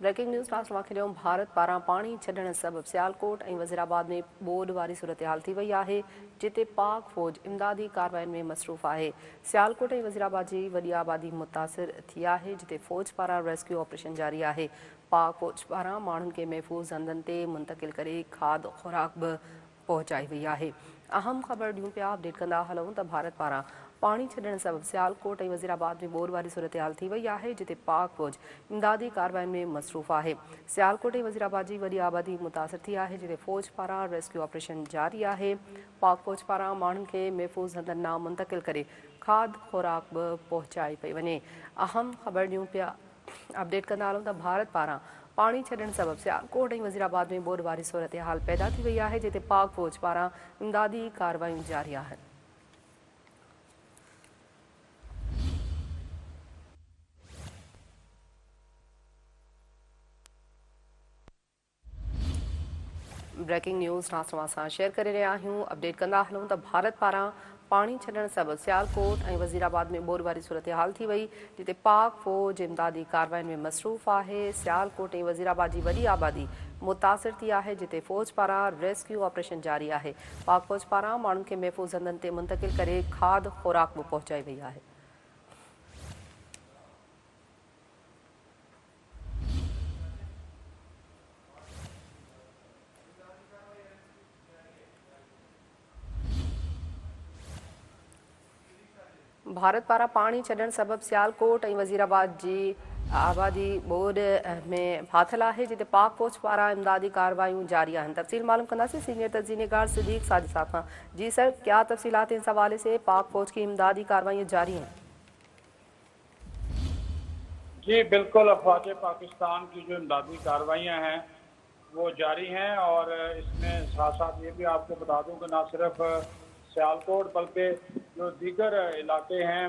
Breaking news last वाक़ियो Bharat पारां पाणी छॾण सबबि सियालकोट ऐं वज़ीराबाद में ॿोॾि वारी सूरत हाल थी वई आहे, जिते पाक फ़ौज इमदादी कार्रवाइयुनि में मसरूफ़ आहे। सियालकोट ऐं वज़ीराबाद जी वॾी आबादी मुतासिर थी आहे, जिते फ़ौज पारां रेस्क्यू ऑपरेशन जारी आहे। पाक फ़ौज पारां माण्हुनि खे महफ़ूज़ हंधनि ते मुंतक़िल करे खाद ख़ुराक बि पहुचाई वई आहे। अहम ख़बर ॾियूं पिया, अपडेट कंदा हलूं त भारत पारां पाणी छॾण सबबि सियालकोट ऐं वज़ीराबाद में ॿोॾि वारी सूरत हाल थी वई आहे, जिते पाक फ़ौज इमदादी कार्रवाइयुनि में मसरूफ़ आहे। सियालकोट ऐं वज़ीराबाद जी वॾी आबादी मुतासिर थी आहे, जिते फ़ौज पारां रेस्क्यू ऑपरेशन जारी आहे। पाक फ़ौज पारां माण्हुनि खे महफ़ूज़ हंधनि ॾांहुं मुंतक़िल करे खाद ख़ुराक बि पहुचाई पई वञे। अहम ख़बर ॾियूं पिया, अपडेट कंदा हलूं त भारत पारां पाणी छॾण सबबि सियालकोट ऐं वज़ीराबाद में ॿोॾि वारी सूरत हाल पैदा थी वई आहे, जिते पाक फ़ौज पारां इमदादी कार्रवाइयूं जारी आहिनि। ब्रेकिंग न्यूज़ नासवा सां शेयर करे रहिया आहियूं। अपडेट कंदा हलूं त भारत पारां पाणी छॾण सबबि सियालकोट ऐं वज़ीराबाद में ॿोॾि वारी सूरत हाल थी वई, जिते पाक फ़ौज इमदादी कार्रवाइयुनि में मसरूफ़ आहे। सियालकोट ऐं वज़ीराबाद जी वॾी आबादी मुतासिर थी आहे, जिते फ़ौज पारां रेस्क्यू ऑपरेशन जारी आहे। पाक फ़ौज पारां माण्हुनि खे महफ़ूज़ हंधनि ते मुंतक़िल करे खाद ख़ुराक बि पहुचाई वई आहे। भारत पारां पाणी छॾण सबबि सियालकोट ऐं वज़ीराबाद जी आबादी ॿोॾि में फाथल आहे, जिते पाक फ़ौज पारां इमदादी कार्रवाइयूं जारी आहिनि। तफ़सील मालूम कंदासीं सीनियर तज़ीनेगार सिद्दीक़ साजिद साहब खां। जी सर, क्या तफसीलात हैं इस हवाले से? पाक फ़ौज की इमदादी कार्रवाइयाँ जारी हैं? जी बिल्कुल, अफवाज पाकिस्तान की जो इमदादी कार्रवाइयाँ हैं वो जारी हैं, और इसमें साथ साथ ये भी आपको बता दूं कि ना सिर्फ सियालकोट बल्कि जो दीगर इलाके हैं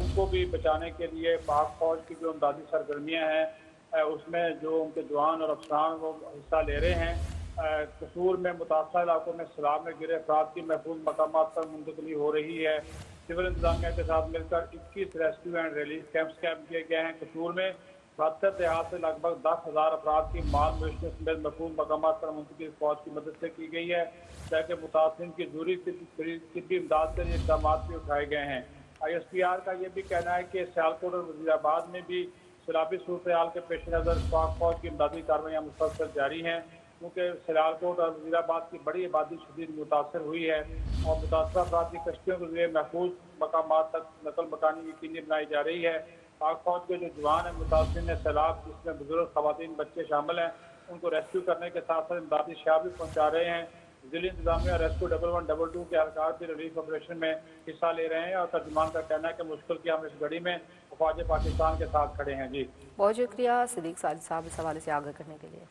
उनको भी बचाने के लिए पाक फ़ौज की जो इमदादी सरगर्मियाँ हैं उसमें जो उनके जवान और अफसरान वो हिस्सा ले रहे हैं। कसूर में मुतासर इलाकों में सैलाब में गिरे अफराद की महफूज मकामात पर मुंतकली हो रही है। सिविल इंतजामिया के साथ मिलकर 21 rescue and relief camps camp किए गए हैं। कसूर में 72 देहात से लगभग 10,000 अफराद की माल मवेशियों समेत महफूज मकामात पर मुंतकिल फौज की मदद से की गई है, ताकि मुतासिर की जरूरी तिब्बी इमदाद के लिए इकदाम भी उठाए गए हैं। ISPR का ये भी कहना है कि सियालकोट और वज़ीराबाद में भी सैलाबी सूरत हाल के पेश नज़र पाक फौज की इमदादी कार्रवाइयाँ मुसलसल जारी हैं, क्योंकि सियालकोट और वज़ीराबाद की बड़ी आबादी शदीद मुतासर हुई है और मुतासर अफराद की कश्तियों के जरिए महफूज मकामात तक नकल मकानी यकीनी बनाई जा रही है। पाक फौज के जो जवान हैं मुतासरीन सैलाब, जिसमें बुजुर्ग खवातीन बच्चे शामिल हैं, उनको रेस्क्यू करने के साथ साथ इमदादी शाह भी पहुँचा रहे हैं। जिला इंतजामिया रेस्क्यू 1112 के एहलकार भी रिलीफ ऑपरेशन में हिस्सा ले रहे हैं, और तर्जुमान का कहना है कि मुश्किल की हम इस घड़ी में अफवाज पाकिस्तान के साथ खड़े हैं। जी बहुत शुक्रिया सिद्दीक़ साजिद साहब इस हवाले से आगाह करने के लिए।